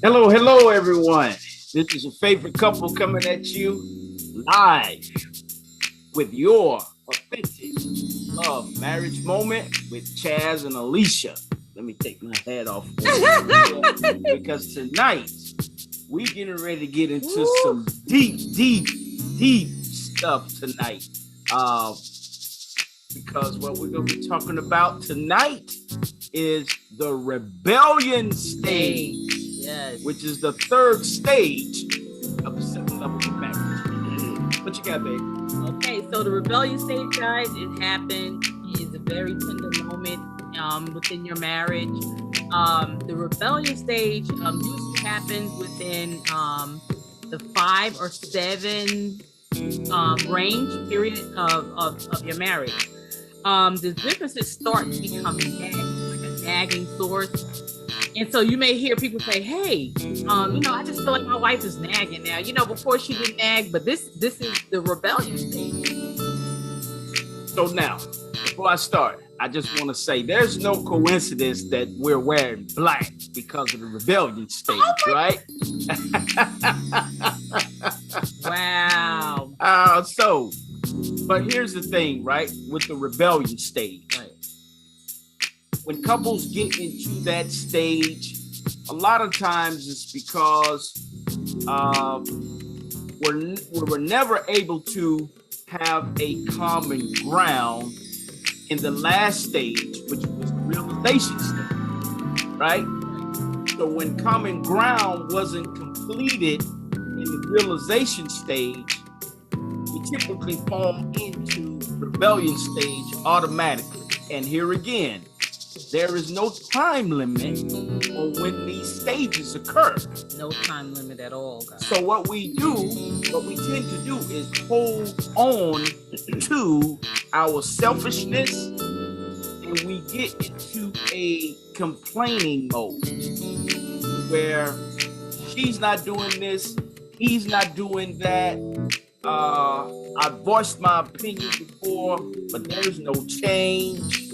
Hello, hello, everyone. This is your favorite couple coming at you live with your authentic love marriage moment with Chaz and Alicia. Let me take my hat off because tonight we getting ready to get into some deep stuff tonight. Because what we're gonna be talking about tonight is the rebellion stage. Yes. Which is the third stage of the 7 levels of marriage. What you got, babe? Okay, so the rebellion stage, guys, it happened. It's a very tender moment within your marriage. The rebellion stage usually happens within the 5 or 7 range period of your marriage. The differences start to become like a nagging source. And so you may hear people say, hey, I just feel like my wife is nagging now. Before she didn't nag, but this is the rebellion stage. So now, before I start, I just want to say there's no coincidence that we're wearing black because of the rebellion stage, right? Wow. But here's the thing, right? With the rebellion stage. Right. When couples get into that stage, a lot of times it's because we're never able to have a common ground in the last stage, which was the realization stage, right? So when common ground wasn't completed in the realization stage, we typically fall into rebellion stage automatically. And here again, there is no time limit on when these stages occur. No time limit at all, guys. So what we tend to do is hold on to our selfishness, and we get into a complaining mode where she's not doing this, he's not doing that. I voiced my opinion before, but there's no change.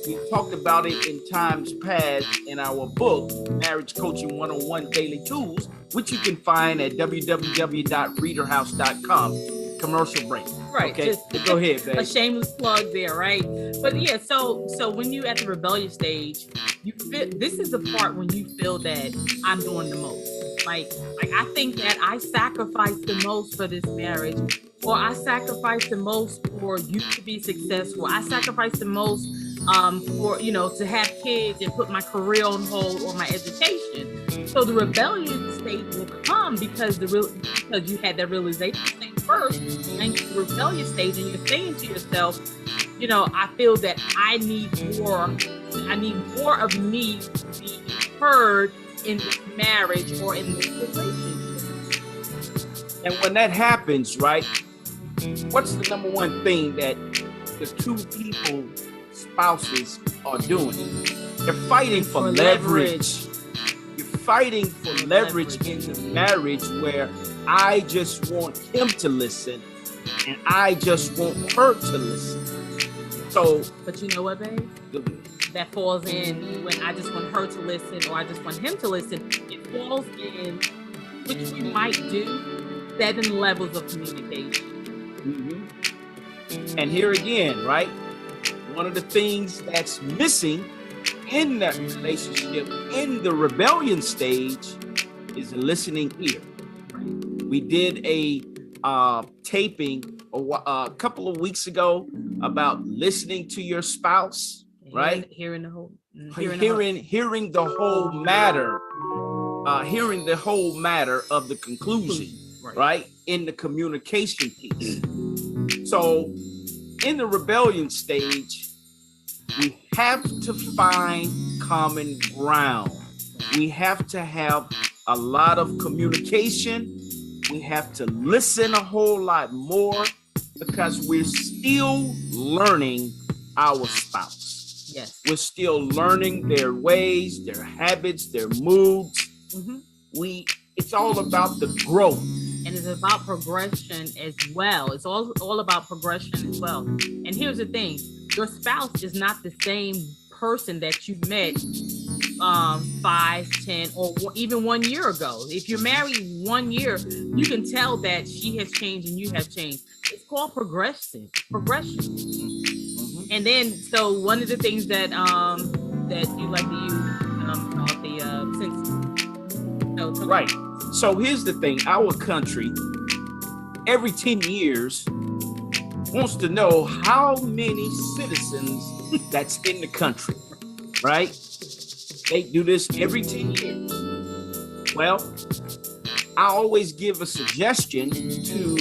We talked about it in times past in our book, Marriage Coaching 101 Daily Tools, which you can find at www.readerhouse.com. Commercial break. Right. Okay. Go ahead, babe. A shameless plug there, right? But yeah, so when you at the rebellion stage, you feel this is the part when you feel that I'm doing the most. Like I think that I sacrificed the most for this marriage, or I sacrificed the most for you to be successful. I sacrificed the most for to have kids and put my career on hold or my education. So the rebellion stage will come because you had that realization stage first, and the rebellion stage, and you're saying to yourself, I feel that I need more of me to be heard in this marriage or in this relationship. And when that happens, right, what's the number one thing that the two spouses are doing? They're fighting for leverage. You're fighting for leverage in the marriage where I just want him to listen and I just want her to listen. So, but you know what, babe? That falls in when I just want her to listen or I just want him to listen. It falls in, which we might do, 7 levels of communication. Mm-hmm. And here again, right? One of the things that's missing in that relationship, in the rebellion stage, is a listening ear. We did a taping a couple of weeks ago about listening to your spouse. Right, hearing the whole matter of the conclusion, right? In the communication piece. So, in the rebellion stage, we have to find common ground. We have to have a lot of communication. We have to listen a whole lot more because we're still learning our spouse. Yes. We're still learning their ways, their habits, their moods. Mm-hmm. It's all about the growth. And it's about progression as well. It's all about progression as well. And here's the thing. Your spouse is not the same person that you met 5, 10, or even 1 year ago. If you're married 1 year, you can tell that she has changed and you have changed. It's called progression. And then, so one of the things that you like to use called the right. So here's the thing: our country, every 10 years, wants to know how many citizens that's in the country, right? They do this every 10 years. Well, I always give a suggestion to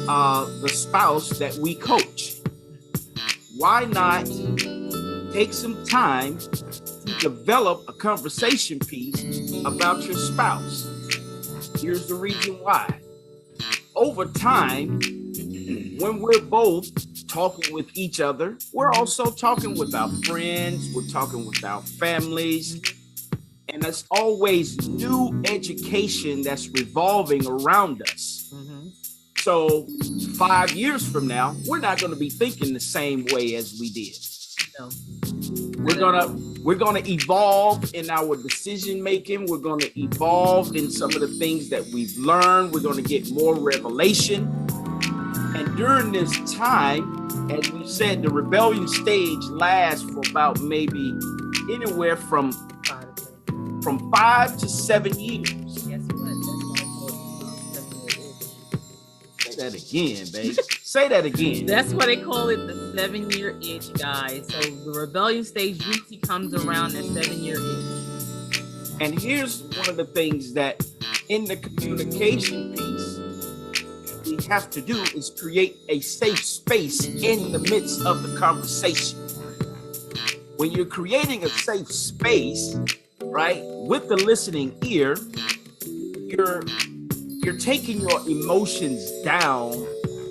the spouse that we coach. Why not take some time to develop a conversation piece about your spouse? Here's the reason why. Over time, when we're both talking with each other, we're also talking with our friends, we're talking with our families, and there's always new education that's revolving around us. So 5 years from now, we're not going to be thinking the same way as we did. No. We're gonna evolve in our decision making. We're gonna evolve in some of the things that we've learned. We're gonna get more revelation. And during this time, as we said, the rebellion stage lasts for about maybe anywhere from 5 to 7 years. Say that again, babe. Say that again. That's why they call it the 7-year itch, guys. So the rebellion stage usually comes around that 7-year itch. And here's one of the things that in the communication piece we have to do is create a safe space in the midst of the conversation. When you're creating a safe space, right, with the listening ear, you're taking your emotions down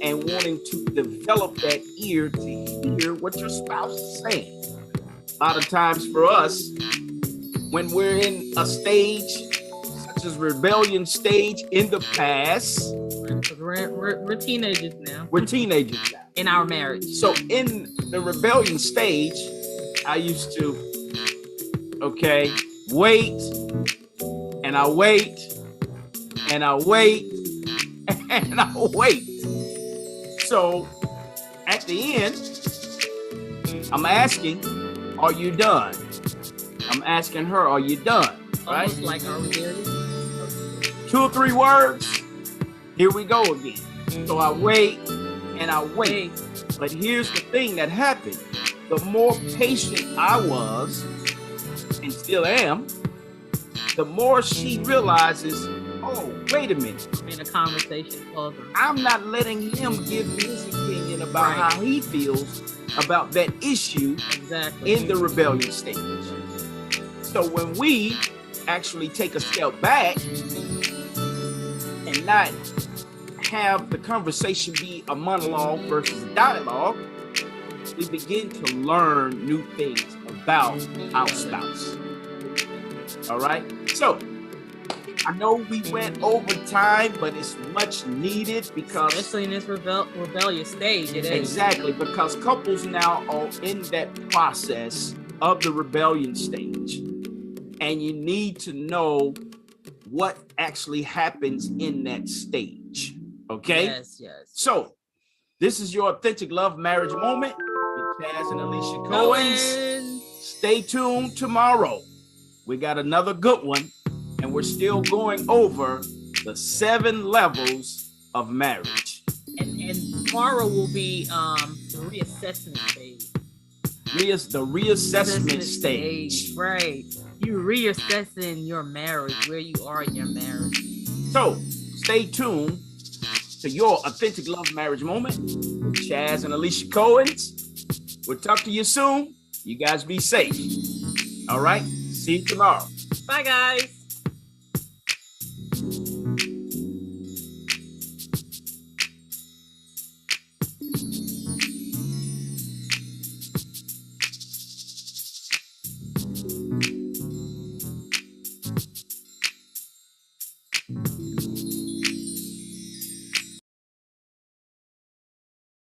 and wanting to develop that ear to hear what your spouse is saying. A lot of times for us, when we're in a stage such as rebellion stage in the past, we're teenagers now. We're teenagers now. In our marriage. So in the rebellion stage, I used to, wait, and I wait, and I wait, and I wait. So at the end, I'm asking, are you done? I'm asking her, are you done? Right? Almost like, are we there yet? 2 or 3 words, here we go again. So I wait and I wait. But here's the thing that happened. The more patient I was, and still am, the more she realizes, oh, wait a minute. In a conversation further. I'm not letting him give me his opinion about how he feels about that issue in the rebellion stage. So when we actually take a step back and not have the conversation be a monologue versus a dialogue, we begin to learn new things about our spouse. All right? So I know we went over time, but it's much needed because... Especially in this rebellious stage, it is. Exactly, because couples now are in that process of the rebellion stage. And you need to know what actually happens in that stage. Okay? Yes. So, this is your Authentic Love Marriage Moment with Chaz and Alicia Cohen. Stay tuned tomorrow. We got another good one. And we're still going over the 7 levels of marriage. And tomorrow will be the reassessment stage. The reassessment stage. Right. You reassessing your marriage, where you are in your marriage. So stay tuned to your Authentic Love Marriage Moment with Chaz and Alicia Cohens. We'll talk to you soon. You guys be safe. All right. See you tomorrow. Bye, guys.